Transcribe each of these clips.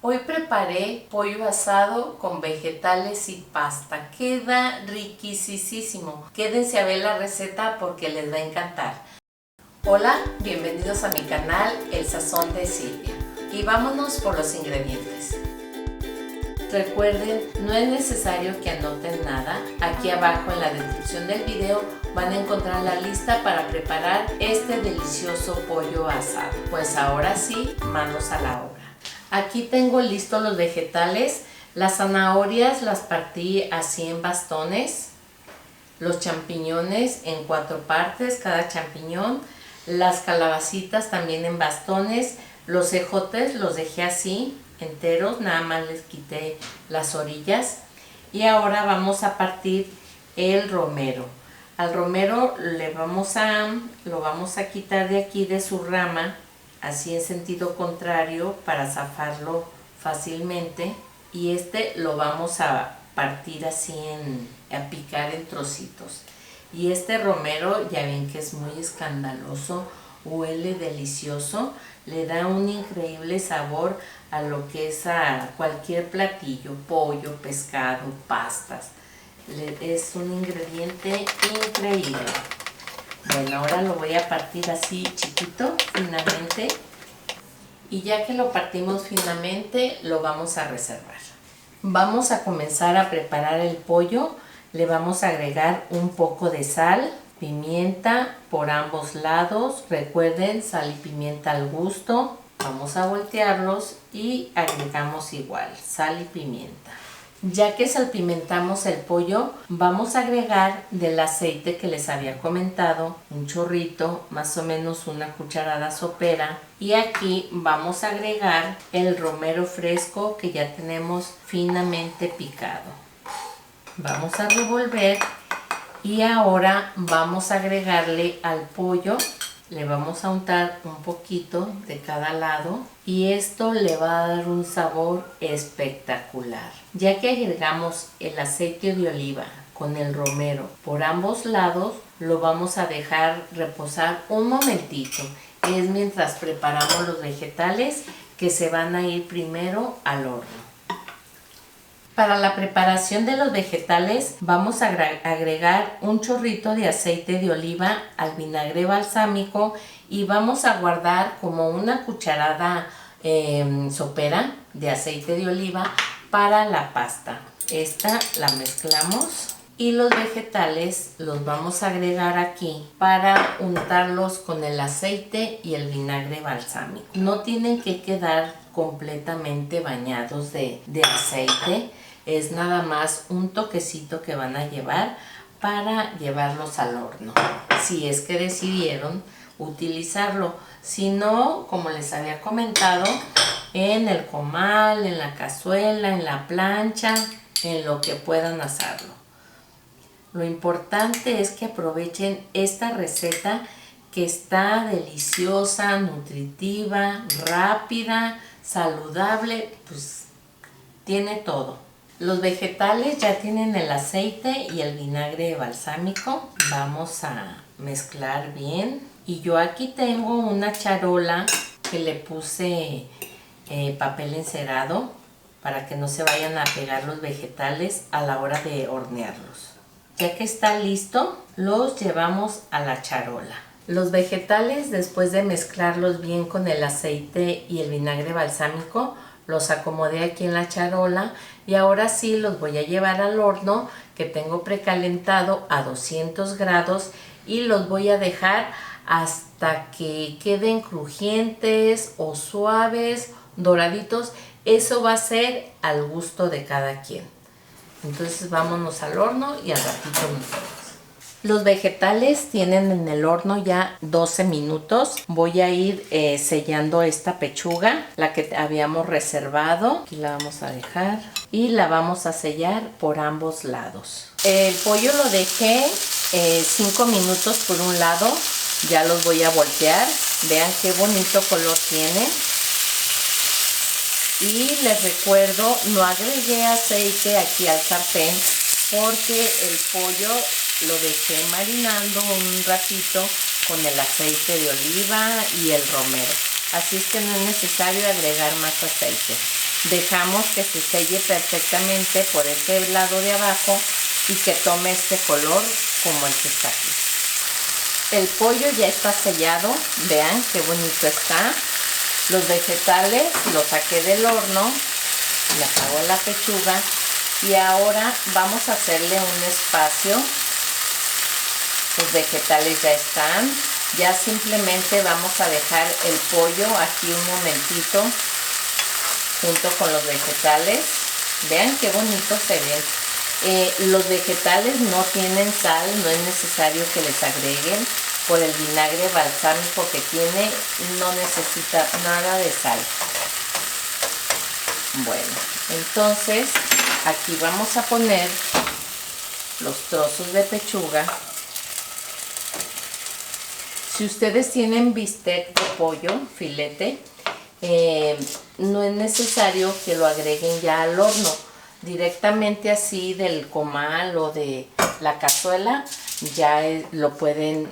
Hoy preparé pollo asado con vegetales y pasta. Queda riquísimo. Quédense a ver la receta porque les va a encantar. Hola, bienvenidos a mi canal El Sazón de Silvia. Y vámonos por los ingredientes. Recuerden, no es necesario que anoten nada. Aquí abajo en la descripción del video van a encontrar la lista para preparar este delicioso pollo asado. Pues ahora sí, manos a la obra. Aquí tengo listos los vegetales. Las zanahorias las partí así en bastones. Los champiñones en 4 partes cada champiñón. Las calabacitas también en bastones. Los ejotes los dejé así enteros, nada más les quité las orillas. Y ahora vamos a partir el romero. Al romero lo vamos a quitar de aquí de su rama, así en sentido contrario para zafarlo fácilmente. Y lo vamos a partir así a picar en trocitos. Y este romero ya ven que es muy escandaloso, huele delicioso, le da un increíble sabor a lo que es a cualquier platillo, pollo, pescado, pastas. Es un ingrediente increíble. Bueno, ahora lo voy a partir así chiquito, finamente. Y ya que lo partimos finamente, lo vamos a reservar. Vamos a comenzar a preparar el pollo. Le vamos a agregar un poco de sal, pimienta por ambos lados. Recuerden, sal y pimienta al gusto. Vamos a voltearlos y agregamos igual sal y pimienta. Ya que salpimentamos el pollo, vamos a agregar del aceite que les había comentado, un chorrito, más o menos una cucharada sopera. Y aquí vamos a agregar el romero fresco que ya tenemos finamente picado. Vamos a revolver y ahora vamos a agregarle al pollo. Le vamos a untar un poquito de cada lado y esto le va a dar un sabor espectacular. Ya que agregamos el aceite de oliva con el romero por ambos lados, lo vamos a dejar reposar un momentito. Es mientras preparamos los vegetales que se van a ir primero al horno. Para la preparación de los vegetales vamos a agregar un chorrito de aceite de oliva al vinagre balsámico y vamos a guardar como una cucharada sopera de aceite de oliva para la pasta. Esta la mezclamos y los vegetales los vamos a agregar aquí para untarlos con el aceite y el vinagre balsámico. No tienen que quedar completamente bañados de aceite. Es nada más un toquecito que van a llevar para llevarlos al horno, si es que decidieron utilizarlo. Si no, como les había comentado, en el comal, en la cazuela, en la plancha, en lo que puedan hacerlo. Lo importante es que aprovechen esta receta que está deliciosa, nutritiva, rápida, saludable, pues tiene todo. Los vegetales ya tienen el aceite y el vinagre balsámico. Vamos a mezclar bien. Y yo aquí tengo una charola que le puse papel encerado para que no se vayan a pegar los vegetales a la hora de hornearlos. Ya que está listo, los llevamos a la charola. Los vegetales, después de mezclarlos bien con el aceite y el vinagre balsámico, los acomodé aquí en la charola y ahora sí los voy a llevar al horno que tengo precalentado a 200 grados y los voy a dejar hasta que queden crujientes o suaves, doraditos. Eso va a ser al gusto de cada quien. Entonces vámonos al horno y al ratito nos vemos. Los vegetales tienen en el horno ya 12 minutos. Voy a ir sellando esta pechuga, la que habíamos reservado. Aquí la vamos a dejar y la vamos a sellar por ambos lados. El pollo lo dejé 5 minutos por un lado. Ya los voy a voltear. Vean qué bonito color tiene. Y les recuerdo, no agregué aceite aquí al sartén porque el pollo lo dejé marinando un ratito con el aceite de oliva y el romero. Así es que no es necesario agregar más aceite. Dejamos que se selle perfectamente por este lado de abajo y que tome este color como el que está aquí. El pollo ya está sellado, vean qué bonito está. Los vegetales los saqué del horno, le apago la pechuga y ahora vamos a hacerle un espacio. Los vegetales ya están, ya simplemente vamos a dejar el pollo aquí un momentito junto con los vegetales. Vean qué bonito se ven. Los vegetales no tienen sal, no es necesario que les agreguen. Por el vinagre balsámico que tiene, no necesita nada de sal. Bueno, entonces aquí vamos a poner los trozos de pechuga. Si ustedes tienen bistec de pollo, filete, no es necesario que lo agreguen ya al horno. Directamente así del comal o de la cazuela ya lo pueden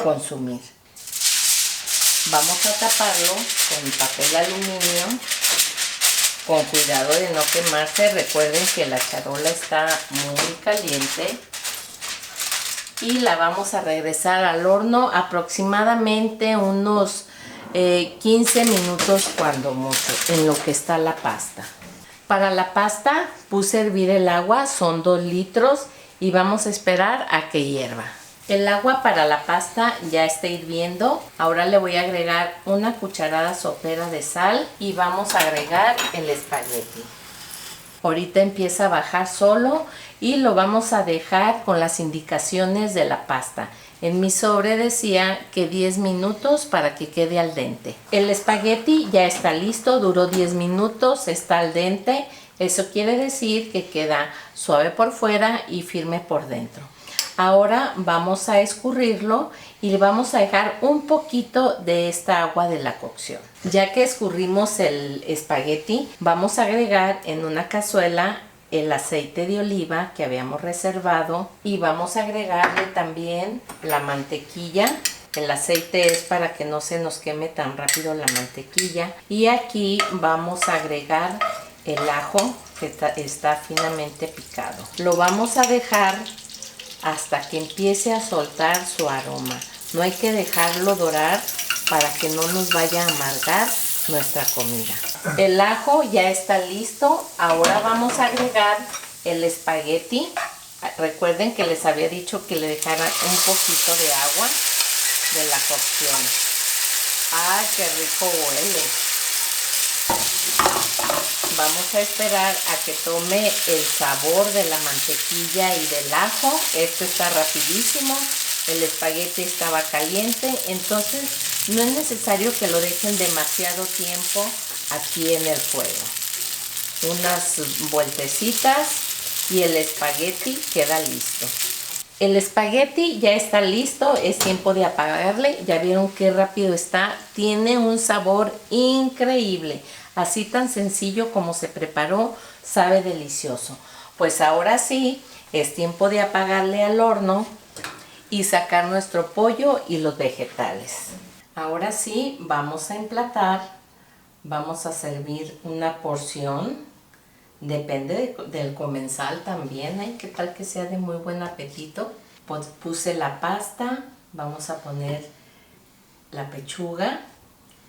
consumir. Vamos a taparlo con papel aluminio con cuidado de no quemarse. Recuerden que la charola está muy caliente y la vamos a regresar al horno aproximadamente unos 15 minutos cuando mucho, en lo que está la pasta. Para la pasta puse a hervir el agua, son 2 litros y vamos a esperar a que hierva. El agua para la pasta ya está hirviendo. Ahora le voy a agregar una cucharada sopera de sal y vamos a agregar el espagueti. Ahorita empieza a bajar solo y lo vamos a dejar con las indicaciones de la pasta. En mi sobre decía que 10 minutos para que quede al dente. El espagueti ya está listo, duró 10 minutos, está al dente. Eso quiere decir que queda suave por fuera y firme por dentro. Ahora vamos a escurrirlo y le vamos a dejar un poquito de esta agua de la cocción. Ya que escurrimos el espagueti, vamos a agregar en una cazuela el aceite de oliva que habíamos reservado y vamos a agregarle también la mantequilla. El aceite es para que no se nos queme tan rápido la mantequilla. Y aquí vamos a agregar el ajo que está finamente picado. Lo vamos a dejar hasta que empiece a soltar su aroma. No hay que dejarlo dorar para que no nos vaya a amargar nuestra comida. El ajo ya está listo. Ahora vamos a agregar el espagueti. Recuerden que les había dicho que le dejaran un poquito de agua de la cocción. ¡Ay, qué rico huele! Vamos a esperar a que tome el sabor de la mantequilla y del ajo. Esto está rapidísimo. El espagueti estaba caliente, entonces no es necesario que lo dejen demasiado tiempo aquí en el fuego. Unas vueltecitas y el espagueti queda listo. El espagueti ya está listo, es tiempo de apagarle. Ya vieron qué rápido está, tiene un sabor increíble. Así tan sencillo como se preparó, sabe delicioso. Pues ahora sí, es tiempo de apagarle al horno y sacar nuestro pollo y los vegetales. Ahora sí, vamos a emplatar. Vamos a servir una porción. Depende del comensal también, ¿eh? ¿Qué tal que sea de muy buen apetito? Pues puse la pasta, vamos a poner la pechuga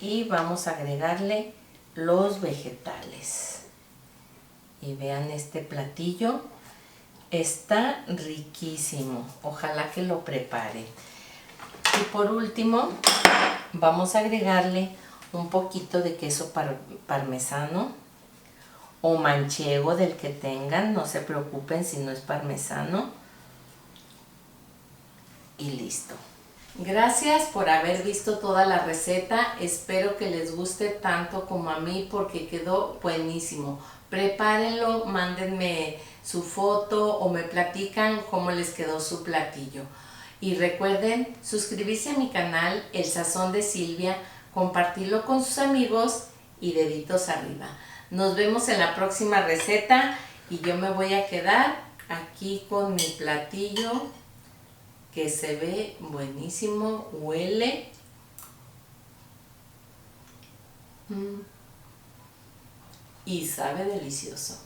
y vamos a agregarle los vegetales. Y vean este platillo, está riquísimo. Ojalá que lo preparen. Y por último, vamos a agregarle un poquito de queso parmesano o manchego, del que tengan, no se preocupen si no es parmesano. Y listo. Gracias por haber visto toda la receta. Espero que les guste tanto como a mí porque quedó buenísimo. Prepárenlo, mándenme su foto o me platican cómo les quedó su platillo. Y recuerden suscribirse a mi canal El Sazón de Silvia, compartirlo con sus amigos y deditos arriba. Nos vemos en la próxima receta y yo me voy a quedar aquí con mi platillo que se ve buenísimo, huele. y sabe delicioso.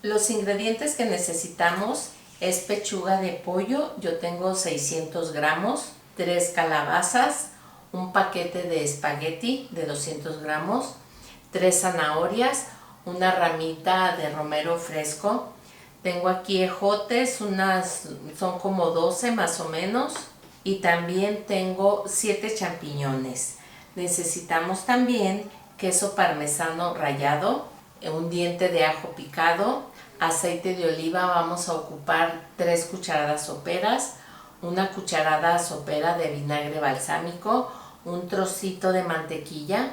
Los ingredientes que necesitamos es pechuga de pollo, yo tengo 600 gramos, 3 calabazas, un paquete de espagueti de 200 gramos, 3 zanahorias, una ramita de romero fresco. Tengo aquí ejotes, son como 12 más o menos, y también tengo 7 champiñones. Necesitamos también queso parmesano rallado, un diente de ajo picado, aceite de oliva. Vamos a ocupar 3 cucharadas soperas, una cucharada sopera de vinagre balsámico, un trocito de mantequilla,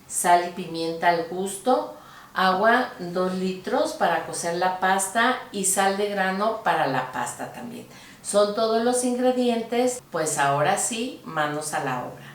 sal y pimienta al gusto, agua 2 litros para cocer la pasta y sal de grano para la pasta también. Son todos los ingredientes, pues ahora sí, manos a la obra.